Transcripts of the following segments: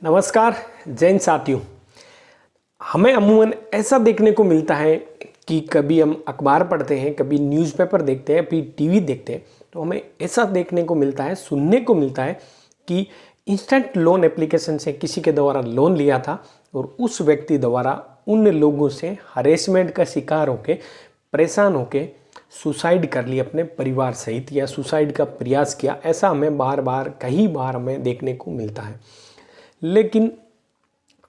नमस्कार जैन साथियों। हमें अमूमन ऐसा देखने को मिलता है कि कभी हम अखबार पढ़ते हैं, कभी न्यूज़पेपर देखते हैं, कभी टीवी देखते हैं, तो हमें ऐसा देखने को मिलता है, सुनने को मिलता है कि इंस्टेंट लोन एप्लीकेशन से किसी के द्वारा लोन लिया था और उस व्यक्ति द्वारा उन लोगों से हरेसमेंट का शिकार होके, परेशान होके सुसाइड कर लिया अपने परिवार सहित या सुसाइड का प्रयास किया। ऐसा हमें बार बार कई बार हमें देखने को मिलता है। लेकिन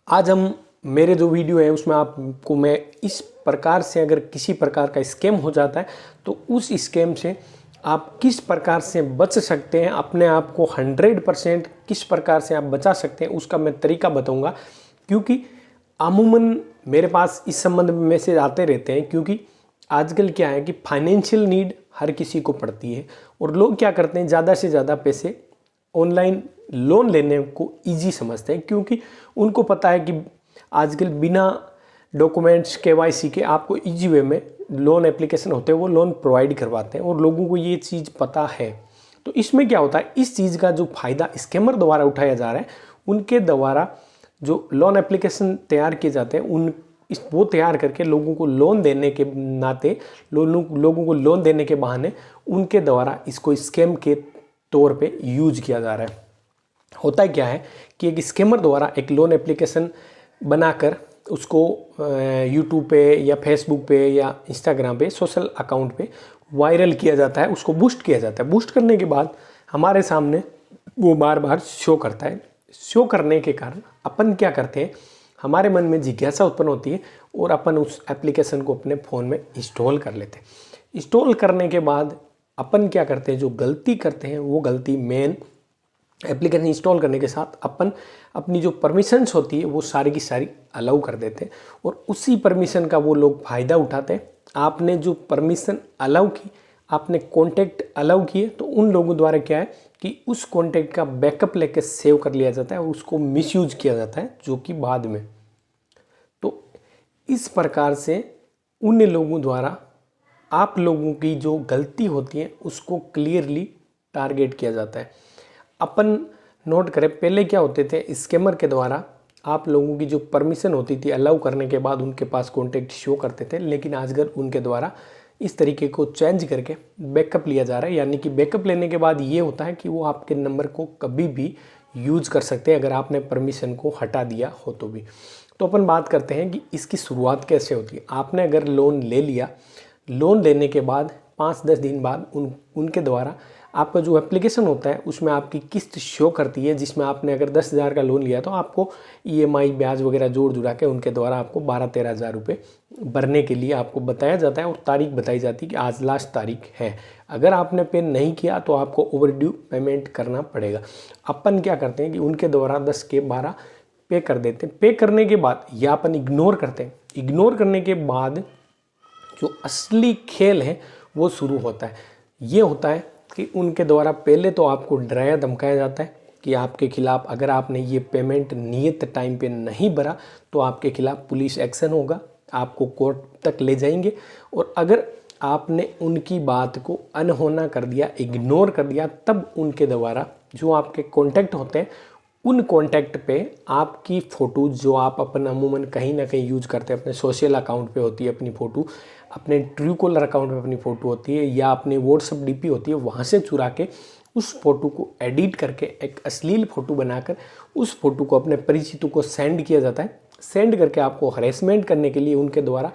आज हम मेरे जो वीडियो है उसमें आपको मैं इस प्रकार से, अगर किसी प्रकार का स्कैम हो जाता है तो उस स्कैम से आप किस प्रकार से बच सकते हैं, अपने आप को 100% किस प्रकार से आप बचा सकते हैं, उसका मैं तरीका बताऊंगा। क्योंकि अमूमन मेरे पास इस संबंध में मैसेज आते रहते हैं, क्योंकि आजकल क्या है कि फाइनेंशियल नीड हर किसी को पड़ती है और लोग क्या करते हैं, ज़्यादा से ज़्यादा पैसे ऑनलाइन लोन लेने को इजी समझते हैं, क्योंकि उनको पता है कि आजकल बिना डॉक्यूमेंट्स केवाईसी के आपको इजी वे में लोन एप्लीकेशन होते हैं वो लोन प्रोवाइड करवाते हैं और लोगों को ये चीज़ पता है। तो इसमें क्या होता है, इस चीज़ का जो फ़ायदा स्कैमर द्वारा उठाया जा रहा है, उनके द्वारा जो लोन एप्लीकेशन तैयार किए जाते हैं वो तैयार करके लोगों को लोन देने के नाते, लोगों को लोन देने के बहाने उनके द्वारा इसको स्कैम के तौर पे यूज किया जा रहा है। होता क्या है कि एक स्कैमर द्वारा एक लोन एप्लीकेशन बनाकर उसको यूट्यूब पे या फेसबुक पे या इंस्टाग्राम पे, सोशल अकाउंट पे वायरल किया जाता है, उसको बूस्ट किया जाता है। बूस्ट करने के बाद हमारे सामने वो बार बार शो करता है। शो करने के कारण अपन क्या करते हैं, हमारे मन में जिज्ञासा उत्पन्न होती है और अपन उस एप्लीकेशन को अपने फ़ोन में इंस्टॉल कर लेते हैं। इंस्टॉल करने के बाद अपन क्या करते हैं, जो गलती करते हैं वो गलती मेन एप्लीकेशन इंस्टॉल करने के साथ अपन अपनी जो परमिशंस होती है वो सारी की सारी अलाउ कर देते हैं और उसी परमिशन का वो लोग फ़ायदा उठाते हैं। आपने जो परमिशन अलाउ की, आपने कॉन्टैक्ट अलाउ किए, तो उन लोगों द्वारा क्या है कि उस कॉन्टैक्ट का बैकअप लेके सेव कर लिया जाता है और उसको मिसयूज किया जाता है, जो कि बाद में। तो इस प्रकार से उन लोगों द्वारा आप लोगों की जो गलती होती है उसको क्लियरली टारगेट किया जाता है। अपन नोट करें, पहले क्या होते थे, स्कैमर के द्वारा आप लोगों की जो परमिशन होती थी अलाउ करने के बाद उनके पास कॉन्टैक्ट शो करते थे, लेकिन आजकल उनके द्वारा इस तरीके को चेंज करके बैकअप लिया जा रहा है। यानी कि बैकअप लेने के बाद ये होता है कि वो आपके नंबर को कभी भी यूज कर सकते हैं अगर आपने परमिशन को हटा दिया हो तो भी। तो अपन बात करते हैं कि इसकी शुरुआत कैसे होती है। आपने अगर लोन ले लिया, लोन लेने के बाद 5-10 दिन बाद उनके द्वारा आपका जो एप्लीकेशन होता है उसमें आपकी किस्त शो करती है, जिसमें आपने अगर 10,000 का लोन लिया तो आपको ईएमआई ब्याज वगैरह जोड़ जुड़ा के उनके द्वारा आपको 12-13 हज़ार रुपये भरने के लिए आपको बताया जाता है और तारीख बताई जाती है कि आज लास्ट तारीख है। अगर आपने पे नहीं किया तो आपको ओवरड्यू पेमेंट करना पड़ेगा। अपन क्या करते हैं कि उनके द्वारा 10 के 12 पे कर देते हैं। पे करने के बाद या अपन इग्नोर करते हैं। इग्नोर करने के बाद जो असली खेल है वो शुरू होता है। ये होता है कि उनके द्वारा पहले तो आपको डराया धमकाया जाता है कि आपके खिलाफ, अगर आपने ये पेमेंट नियत टाइम पे नहीं भरा तो आपके खिलाफ पुलिस एक्शन होगा, आपको कोर्ट तक ले जाएंगे। और अगर आपने उनकी बात को अनहोना कर दिया, इग्नोर कर दिया, तब उनके द्वारा जो आपके कॉन्टैक्ट होते हैं उन कॉन्टैक्ट पे आपकी फ़ोटो, जो आप अपन अमूमन कहीं ना कहीं यूज करते हैं, अपने सोशल अकाउंट पे होती है अपनी फ़ोटो, अपने ट्रू कॉलर अकाउंट पे अपनी फ़ोटो होती है या अपने व्हाट्सअप डीपी होती है, वहाँ से चुरा के उस फ़ोटो को एडिट करके एक अश्लील फ़ोटो बनाकर उस फ़ोटो को अपने परिचितों को सेंड किया जाता है। सेंड करके आपको हरेसमेंट करने के लिए उनके द्वारा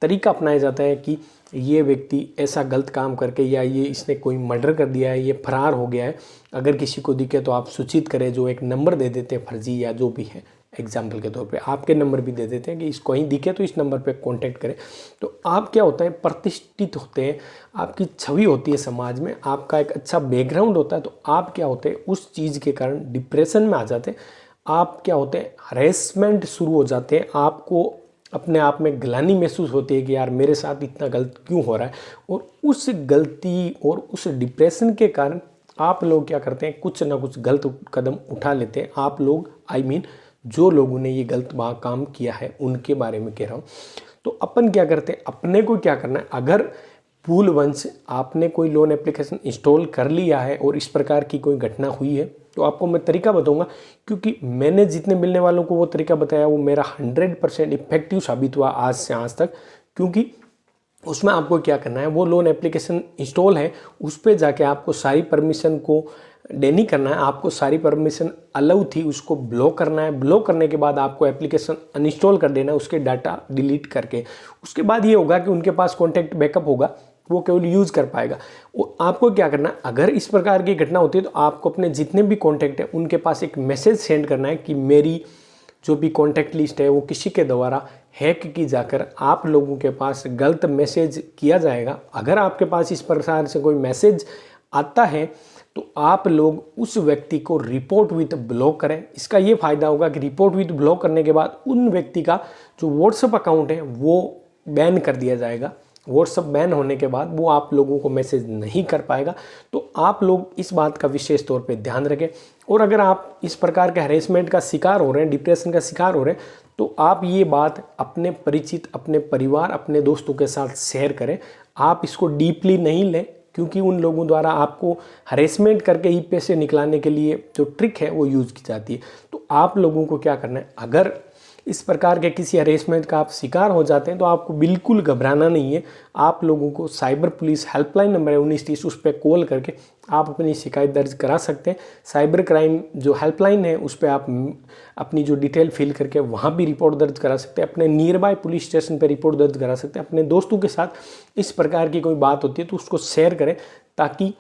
तरीका अपनाया जाता है कि ये व्यक्ति ऐसा गलत काम करके, या ये इसने कोई मर्डर कर दिया है, ये फरार हो गया है, अगर किसी को दिखे तो आप सूचित करें। जो एक नंबर दे देते हैं फर्जी या जो भी है, एग्जाम्पल के तौर पे आपके नंबर भी दे देते हैं कि इसको कहीं दिखे तो इस नंबर पे कांटेक्ट करें। तो आप क्या होता है, प्रतिष्ठित होते हैं, आपकी छवि होती है समाज में, आपका एक अच्छा बैकग्राउंड होता है। तो आप क्या होते हैं, उस चीज़ के कारण डिप्रेशन में आ जाते हैं। आप क्या होते हैं, हरेसमेंट शुरू हो जाते हैं। आपको अपने आप में ग्लानि महसूस होती है कि यार मेरे साथ इतना गलत क्यों हो रहा है। और उस गलती और उस डिप्रेशन के कारण आप लोग क्या करते हैं, कुछ ना कुछ गलत कदम उठा लेते हैं। आप लोग जो लोगों ने ये गलत काम किया है उनके बारे में कह रहा हूँ। तो अपन क्या करते हैं, अपने को क्या करना है, अगर भूलवश आपने कोई लोन एप्लीकेशन इंस्टॉल कर लिया है और इस प्रकार की कोई घटना हुई है तो आपको मैं तरीका बताऊंगा, क्योंकि मैंने जितने मिलने वालों को वो तरीका बताया वो मेरा 100% इफेक्टिव साबित हुआ आज से आज तक। क्योंकि उसमें आपको क्या करना है, वो लोन एप्लीकेशन इंस्टॉल है उस पर जाके आपको सारी परमिशन को देनी करना है, आपको सारी परमिशन अलाउ थी उसको ब्लॉक करना है। ब्लॉक करने के बाद आपको एप्लीकेशन अनइंस्टॉल कर देना है, उसके डाटा डिलीट करके। उसके बाद ये होगा कि उनके पास कॉन्टैक्ट बैकअप होगा, वो केवल यूज़ कर पाएगा। वो आपको क्या करना है, अगर इस प्रकार की घटना होती है तो आपको अपने जितने भी कॉन्टैक्ट है उनके पास एक मैसेज सेंड करना है कि मेरी जो भी कॉन्टैक्ट लिस्ट है वो किसी के द्वारा हैक की जाकर आप लोगों के पास गलत मैसेज किया जाएगा। अगर आपके पास इस प्रकार से कोई मैसेज आता है तो आप लोग उस व्यक्ति को रिपोर्ट विथ ब्लॉक करें। इसका ये फ़ायदा होगा कि रिपोर्ट विथ ब्लॉक करने के बाद उन व्यक्ति का जो व्हाट्सएप अकाउंट है वो बैन कर दिया जाएगा। व्हाट्सएप बैन होने के बाद वो आप लोगों को मैसेज नहीं कर पाएगा। तो आप लोग इस बात का विशेष तौर पे ध्यान रखें। और अगर आप इस प्रकार के हैरेसमेंट का शिकार हो रहे हैं, डिप्रेशन का शिकार हो रहे हैं, तो आप ये बात अपने परिचित, अपने परिवार, अपने दोस्तों के साथ शेयर करें। आप इसको डीपली नहीं लें, क्योंकि उन लोगों द्वारा आपको हरेसमेंट करके ही पैसे निकलाने के लिए जो ट्रिक है वो यूज़ की जाती है। तो आप लोगों को क्या करना है, अगर इस प्रकार के किसी हरेसमेंट का आप शिकार हो जाते हैं तो आपको बिल्कुल घबराना नहीं है। आप लोगों को साइबर पुलिस हेल्पलाइन नंबर है 1930, उस पर कॉल करके आप अपनी शिकायत दर्ज करा सकते हैं। साइबर क्राइम जो हेल्पलाइन है उस पर आप अपनी जो डिटेल फिल करके वहाँ भी रिपोर्ट दर्ज करा सकते हैं। अपने नियर बाय पुलिस स्टेशन पर रिपोर्ट दर्ज करा सकते हैं। अपने दोस्तों के साथ इस प्रकार की कोई बात होती है तो उसको शेयर करें, ताकि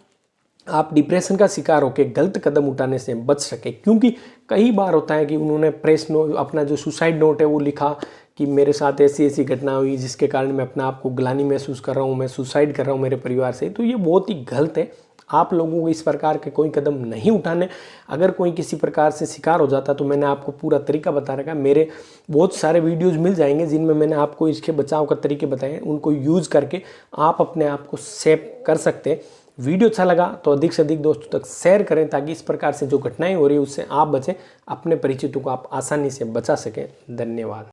आप डिप्रेशन का शिकार होकर गलत कदम उठाने से बच सके। क्योंकि कई बार होता है कि उन्होंने प्रेस नोट, अपना जो सुसाइड नोट है वो लिखा कि मेरे साथ ऐसी ऐसी घटना हुई जिसके कारण मैं अपना आप को ग्लानि महसूस कर रहा हूँ, मैं सुसाइड कर रहा हूँ मेरे परिवार से। तो ये बहुत ही गलत है। आप लोगों को इस प्रकार के कोई कदम नहीं उठाने। अगर कोई किसी प्रकार से शिकार हो जाता तो मैंने आपको पूरा तरीका बता रखा। मेरे बहुत सारे वीडियोस मिल जाएंगे जिनमें मैंने आपको इसके बचाव का तरीके बताए। उनको यूज़ करके आप अपने आप को सेव कर सकते हैं। वीडियो अच्छा लगा तो अधिक से अधिक दोस्तों तक शेयर करें, ताकि इस प्रकार से जो घटनाएं हो रही है उससे आप बचें, अपने परिचितों को आप आसानी से बचा सकें। धन्यवाद।